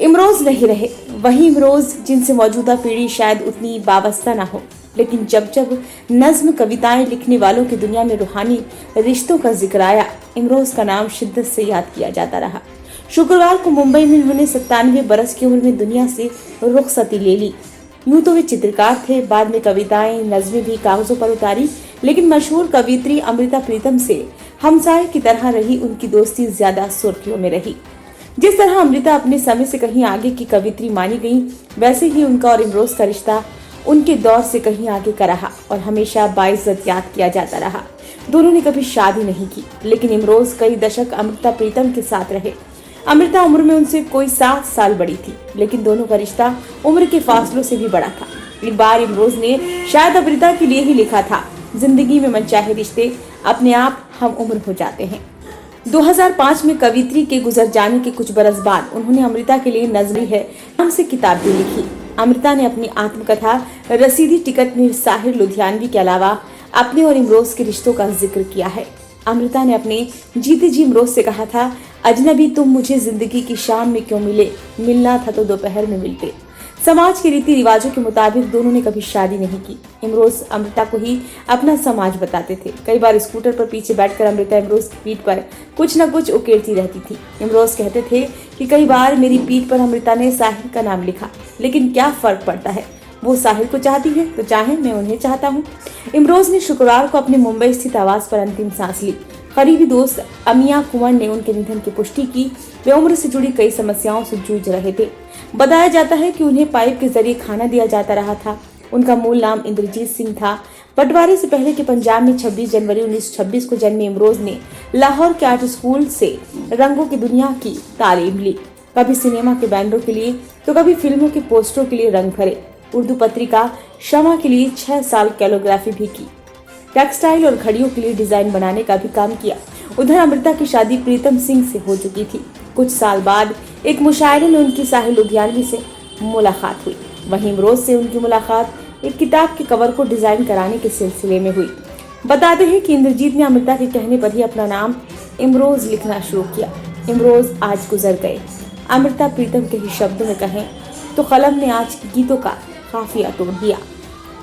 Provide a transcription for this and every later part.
इमरोज नहीं रहे, वही इमरोज जिनसे मौजूदा पीढ़ी शायद उतनी वाबस्ता ना हो, लेकिन जब जब नज्म कविताएं लिखने वालों की दुनिया में रूहानी रिश्तों का जिक्र आया, इमरोज का नाम शिद्दत से याद किया जाता रहा। शुक्रवार को मुंबई में उन्होंने 97 बरस की उम्र में दुनिया से रुखसती ले ली। यूं तो वे चित्रकार थे, बाद में कविताएं नज़में भी कागजों पर उतारी, लेकिन मशहूर कवियत्री अमृता प्रीतम से हमसाये की तरह रही उनकी दोस्ती ज्यादा सुर्खियों में रही। जिस तरह अमृता अपने समय से कहीं आगे की कवियत्री मानी गई, वैसे ही उनका और इमरोज का रिश्ता उनके दौर से कहीं आगे का रहा और हमेशा बाइज्जत याद किया जाता रहा। दोनों ने कभी शादी नहीं की, लेकिन इमरोज कई दशक अमृता प्रीतम के साथ रहे। अमृता उम्र में उनसे कोई 7 साल बड़ी थी, लेकिन दोनों का रिश्ता उम्र के फासलों से भी बड़ा था। एक बार इमरोज ने शायद अमृता के लिए ही लिखा था, जिंदगी में मनचाहे रिश्ते अपने आप हम उम्र हो जाते हैं। 2005 में कवियत्री के गुजर जाने के कुछ बरस बाद उन्होंने अमृता के लिए नज़्म है नाम से किताब भी लिखी। अमृता ने अपनी आत्मकथा रसीदी टिकट में साहिर लुधियानवी के अलावा अपने और इमरोज के रिश्तों का जिक्र किया है। अमृता ने अपने जीते जी इमरोज से कहा था, अजनबी तुम मुझे जिंदगी की शाम में क्यों मिले, मिलना था तो दोपहर में मिलते। समाज के रीति रिवाजों के मुताबिक दोनों ने कभी शादी नहीं की। इमरोज अमृता को ही अपना समाज बताते थे। कई बार स्कूटर पर पीछे बैठकर अमृता इमरोज की पीठ पर कुछ न कुछ उकेरती रहती थी। इमरोज कहते थे कि कई बार मेरी पीठ पर अमृता ने साहिर का नाम लिखा, लेकिन क्या फर्क पड़ता है, वो साहिर को चाहती है तो चाहे मैं उन्हें चाहता हूँ। इमरोज ने शुक्रवार को अपने मुंबई स्थित आवास पर अंतिम सांस ली। करीबी दोस्त अमिया कुंवर ने उनके निधन की पुष्टि की। वे उम्र से जुड़ी कई समस्याओं से जूझ रहे थे। बताया जाता है कि उन्हें पाइप के जरिए खाना दिया जाता रहा था। उनका मूल नाम इंद्रजीत सिंह था। बंटवारे से पहले के पंजाब में 26 जनवरी 1926 को जन्मे इमरोज ने लाहौर के आर्ट स्कूल से रंगों की दुनिया की तालीम ली। कभी सिनेमा के बैनरों के लिए तो कभी फिल्मों के पोस्टरों के लिए रंग भरे। उर्दू पत्रिका शमा के लिए 6 साल कैलोग्राफी भी की। टेक्सटाइल और घड़ियों के लिए डिजाइन बनाने का भी काम किया। उधर अमृता की शादी प्रीतम सिंह से हो चुकी थी। कुछ साल बाद एक मुशायरे में उनकी साहिर लुधियानवी से मुलाकात हुई। वहीं इमरोज से उनकी मुलाकात एक किताब के कवर को डिजाइन कराने के सिलसिले में हुई। बताते हैं कि इंद्रजीत ने अमृता के कहने पर ही अपना नाम इमरोज लिखना शुरू किया। इमरोज आज गुजर गए। अमृता प्रीतम के ही शब्दों में कहें तो कलम ने आज के गीतों का काफिया तोड़ दिया।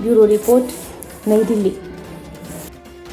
ब्यूरो रिपोर्ट, नई दिल्ली।